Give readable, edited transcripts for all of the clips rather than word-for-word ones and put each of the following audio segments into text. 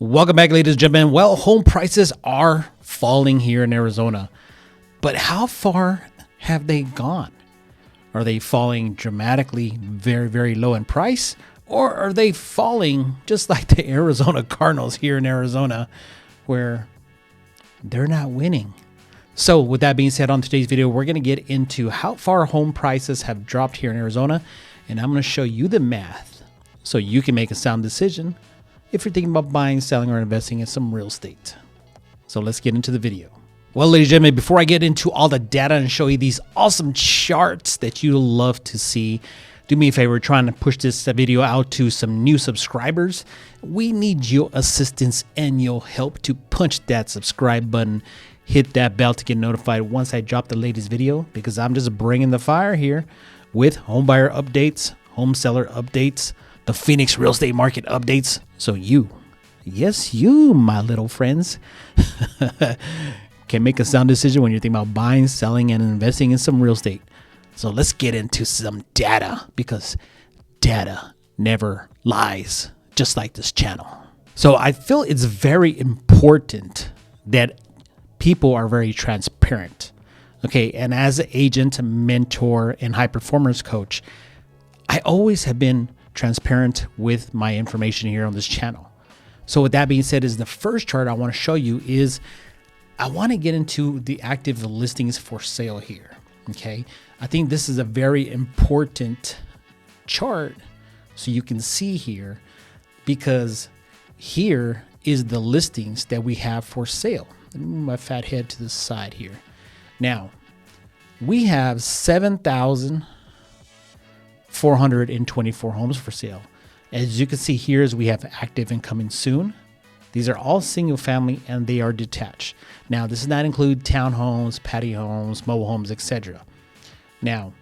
Welcome back, ladies and gentlemen. Well, home prices are falling here in Arizona, but how far have they gone? Are they falling dramatically, very, very low in price? Or are they falling just like the Arizona Cardinals here in Arizona, where they're not winning? So with that being said, on today's video, we're going to get into how far home prices have dropped here in Arizona, and I'm going to show you the math so you can make a sound decision if you're thinking about buying, selling, or investing in some real estate. So let's get into the video. Well, ladies and gentlemen, before I get into all the data and show you these awesome charts that you love to see, do me a favor, trying to push this video out to some new subscribers. We need your assistance and your help to punch that subscribe button, hit that bell to get notified once I drop the latest video, because I'm just bringing the fire here with home buyer updates, home seller updates, the Phoenix real estate market updates. So you, yes, you, my little friends, can make a sound decision when you're thinking about buying, selling, and investing in some real estate. So let's get into some data, because data never lies, just like this channel. So I feel it's very important that people are very transparent. Okay, and as an agent, mentor, and high performance coach, I always have been transparent with my information here on this channel. So with that being said, is the first chart I want to show you is I want to get into the active listings for sale here. Okay, I think this is a very important chart so you can see here, because here is the listings that we have for sale. Let me move my fat head to the side here. Now we have 7,424 homes for sale. As you can see here, is we have active and coming soon. These are all single family and they are detached. Now, this does not include townhomes, patio homes, mobile homes, etc. Now,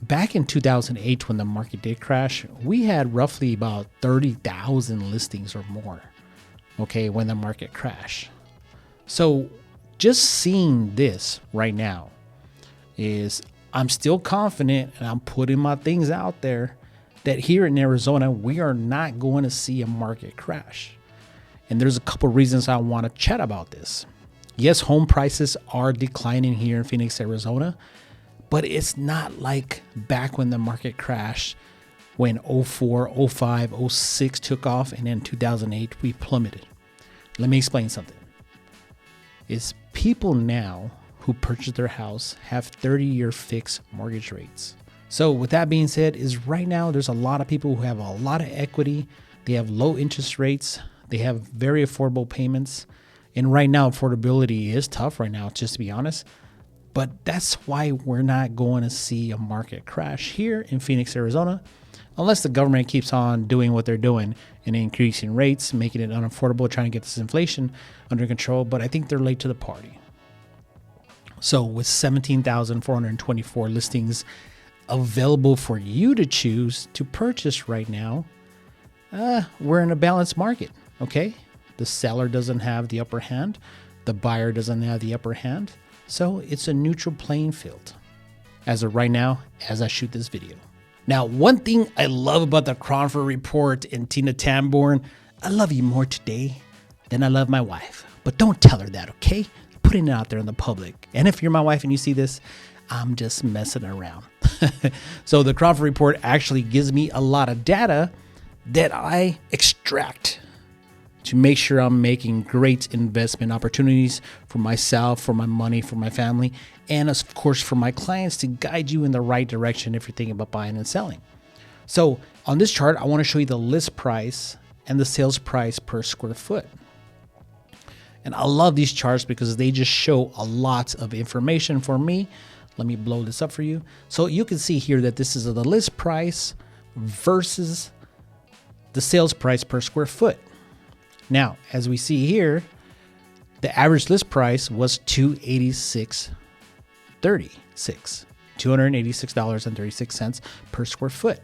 back in 2008, when the market did crash, we had roughly about 30,000 listings or more, okay, when the market crashed. So just seeing this right now is, I'm still confident, and I'm putting my things out there, that here in Arizona, we are not going to see a market crash. And there's a couple reasons I want to chat about this. Yes, home prices are declining here in Phoenix, Arizona, but it's not like back when the market crashed, when 04, 05, 06 took off, and then 2008, we plummeted. Let me explain something. It's people now who purchase their house have 30-year fixed mortgage rates. So with that being said, is right now there's a lot of people who have a lot of equity. They have low interest rates. They have very affordable payments. And right now, affordability is tough right now, just to be honest. But that's why we're not going to see a market crash here in Phoenix, Arizona, unless the government keeps on doing what they're doing and increasing rates, making it unaffordable, trying to get this inflation under control. But I think they're late to the party. So with 17,424 listings available for you to choose to purchase right now, we're in a balanced market. Okay, the seller doesn't have the upper hand, the buyer doesn't have the upper hand, so it's a neutral playing field as of right now, as I shoot this video. Now, one thing I love about the Crawford Report and Tina Tamborn, I love you more today than I love my wife, but don't tell her that, okay? Putting it out there in the public. And if you're my wife and you see this, I'm just messing around. So the Crawford Report actually gives me a lot of data that I extract to make sure I'm making great investment opportunities for myself, for my money, for my family, and of course for my clients, to guide you in the right direction if you're thinking about buying and selling. So on this chart, I want to show you the list price and the sales price per square foot. And I love these charts because they just show a lot of information for me. Let me blow this up for you. So you can see here that this is the list price versus the sales price per square foot. Now, as we see here, the average list price was $286.36 per square foot.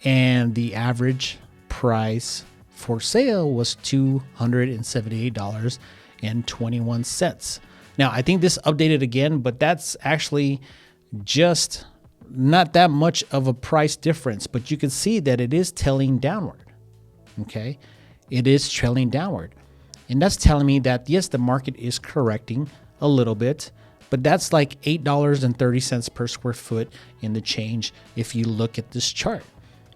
And the average price for sale was $278.21. Now, I think this updated again, but that's actually just not that much of a price difference, but you can see that it is telling downward. Okay. it is trailing downward. And that's telling me that, yes, the market is correcting a little bit, but that's like $8.30 per square foot in the change if you look at this chart.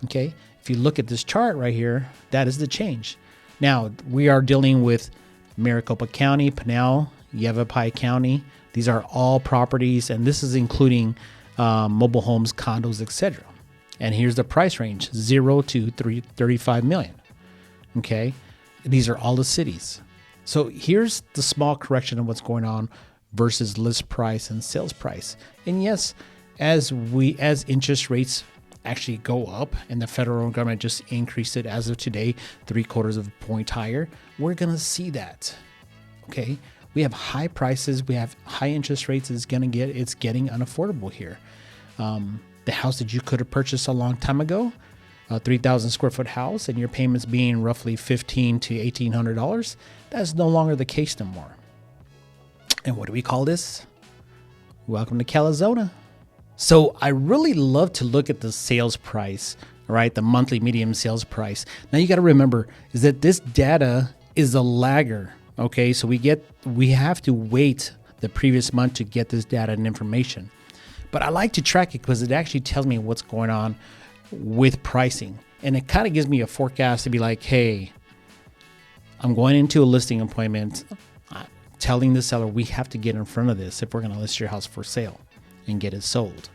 Okay, if you look at this chart right here, that is the change. Now, we are dealing with Maricopa County, Pinal, Yavapai County. These are all properties, and this is including mobile homes, condos, etc. And here's the price range, 0 to 35 million. Okay, these are all the cities. So here's the small correction of what's going on versus list price and sales price. And yes, as interest rates actually go up, and the federal government just increased it as of today, 3/4 of a point higher, we're gonna see that. Okay, we have high prices, we have high interest rates. It's getting unaffordable here. The house that you could have purchased a long time ago, a 3,000 square foot house, and your payments being roughly $1,500 to $1,800, that's no longer the case no more. And what do we call this? Welcome to Calizona. So I really love to look at the sales price, right? The monthly median sales price. Now you got to remember is that this data is a lagger. Okay, so we have to wait the previous month to get this data and information. But I like to track it because it actually tells me what's going on with pricing. And it kind of gives me a forecast to be like, hey, I'm going into a listing appointment, telling the seller we have to get in front of this if we're going to list your house for sale and get it sold.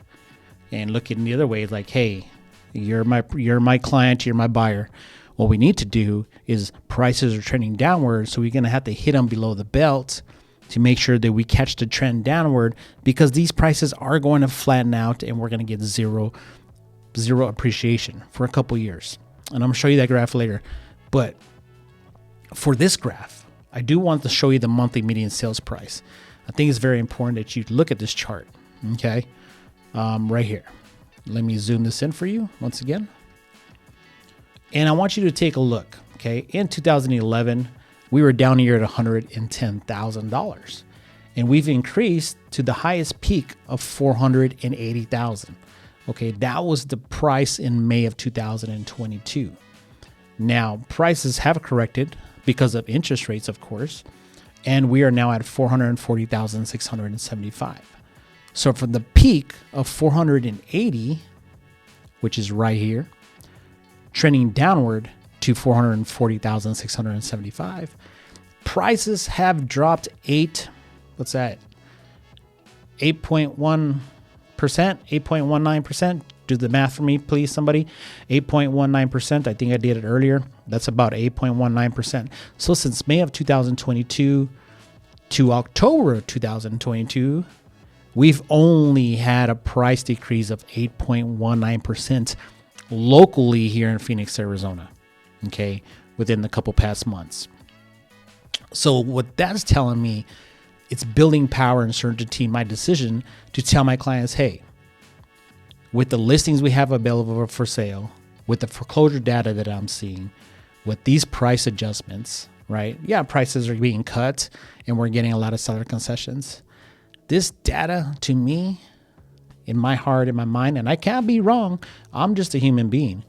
And looking the other way, like, hey, you're my client, you're my buyer. What we need to do is prices are trending downward, so we're going to have to hit them below the belt to make sure that we catch the trend downward, because these prices are going to flatten out and we're going to get zero appreciation for a couple years. And I'm going to show you that graph later. But for this graph, I do want to show you the monthly median sales price. I think it's very important that you look at this chart. Okay, right here. Let me zoom this in for you once again. And I want you to take a look. Okay, in 2011, we were down here at $110,000, and we've increased to the highest peak of $480,000. Okay, that was the price in May of 2022. Now, prices have corrected because of interest rates, of course, and we are now at $440,675. So from the peak of 480, which is right here, trending downward to 440,675, prices have dropped 8.1%, 8.19%. Do the math for me, please, somebody. 8.19%. I think I did it earlier. That's about 8.19%. So since May of 2022 to October of 2022, we've only had a price decrease of 8.19% locally here in Phoenix, Arizona. Okay, within the couple past months. So what that's telling me, it's building power and certainty in my decision to tell my clients, hey, with the listings we have available for sale, with the foreclosure data that I'm seeing, with these price adjustments, right? Yeah, prices are being cut and we're getting a lot of seller concessions. This data, to me, in my heart, in my mind, and I can't be wrong, I'm just a human being,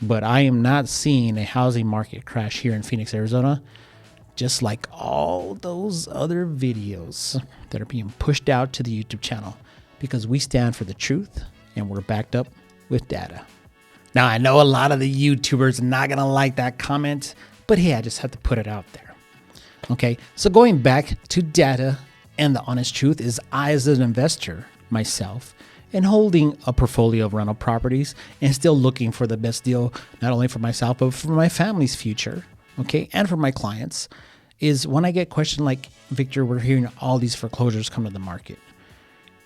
but I am not seeing a housing market crash here in Phoenix, Arizona, just like all those other videos that are being pushed out to the YouTube channel, because we stand for the truth and we're backed up with data. Now, I know a lot of the YouTubers are not going to like that comment, but hey, I just have to put it out there. Okay, so going back to data, and the honest truth is, I, as an investor myself, and holding a portfolio of rental properties and still looking for the best deal, not only for myself, but for my family's future, okay, and for my clients, is when I get questioned like, Victor, we're hearing all these foreclosures come to the market.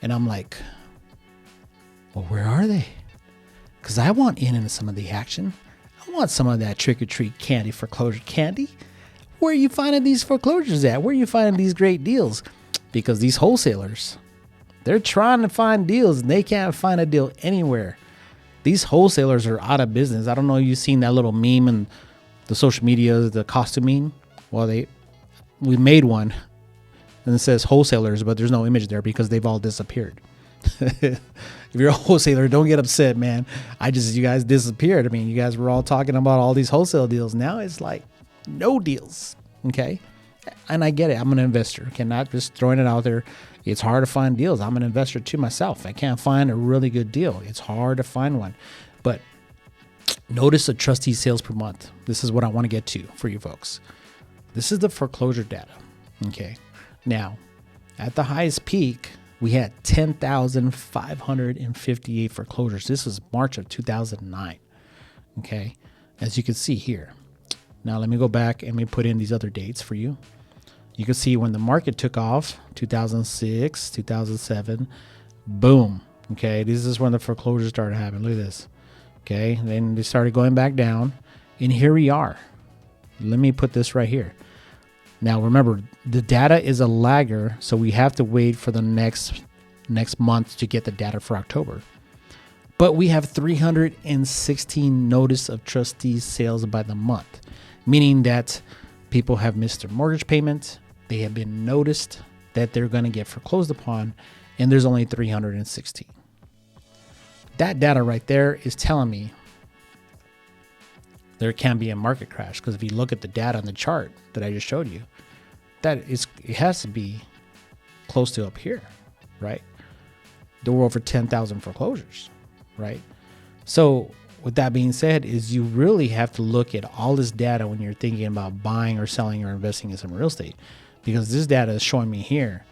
And I'm like, well, where are they? Because I want in some of the action. I want some of that trick-or-treat candy, foreclosure candy. Where are you finding these foreclosures at? Where are you finding these great deals? Because these wholesalers, they're trying to find deals and they can't find a deal anywhere. These wholesalers are out of business. I don't know if you've seen that little meme in the social media, the costume meme. Well, we made one and it says wholesalers, but there's no image there because they've all disappeared. If you're a wholesaler, don't get upset, man. You guys disappeared. I mean, you guys were all talking about all these wholesale deals. Now it's like No deals. Okay. And I get it. I'm an investor. Okay, not just throwing it out there. It's hard to find deals. I'm an investor too myself. I can't find a really good deal. It's hard to find one. But notice the trustee sales per month. This is what I want to get to for you folks. This is the foreclosure data. Okay. Now, at the highest peak, we had 10,558 foreclosures. This was March of 2009. Okay. As you can see here. Now, let me go back and we put in these other dates for you. You can see when the market took off, 2006, 2007, boom. Okay, this is when the foreclosures started happening. Look at this. Okay, then they started going back down, and here we are. Let me put this right here. Now, remember, the data is a lagger, so we have to wait for the next month to get the data for October. But we have 316 notice of trustee sales by the month, meaning that people have missed their mortgage payment. They have been noticed that they're going to get foreclosed upon, and there's only 316. That data right there is telling me there can be a market crash, because if you look at the data on the chart that I just showed you, it has to be close to up here, right? There were over 10,000 foreclosures, right? So with that being said, is you really have to look at all this data when you're thinking about buying or selling or investing in some real estate, because this data is showing me here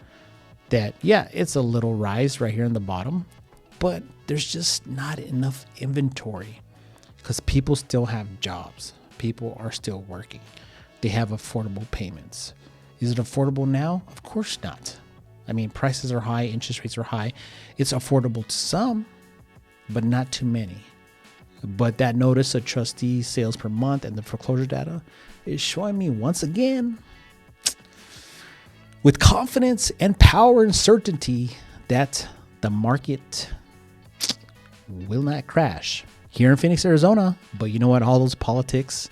that, yeah, it's a little rise right here in the bottom, but there's just not enough inventory because people still have jobs. People are still working. They have affordable payments. Is it affordable now? Of course not. I mean, prices are high, interest rates are high. It's affordable to some, but not to many. But that notice of trustee sales per month and the foreclosure data is showing me once again, with confidence and power and certainty, that the market will not crash here in Phoenix, Arizona. But you know what? All those politics,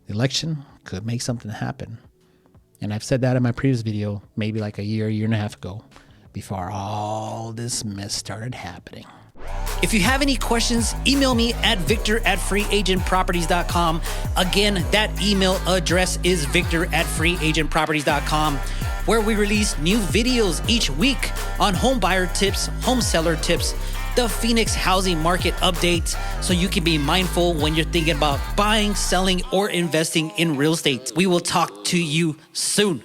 the election could make something happen. And I've said that in my previous video, maybe like a year and a half ago, before all this mess started happening. If you have any questions, email me at victor@freeagentproperties.com. Again, that email address is victor@freeagentproperties.com, where we release new videos each week on home buyer tips, home seller tips, the Phoenix housing market updates, so you can be mindful when you're thinking about buying, selling, or investing in real estate. We will talk to you soon.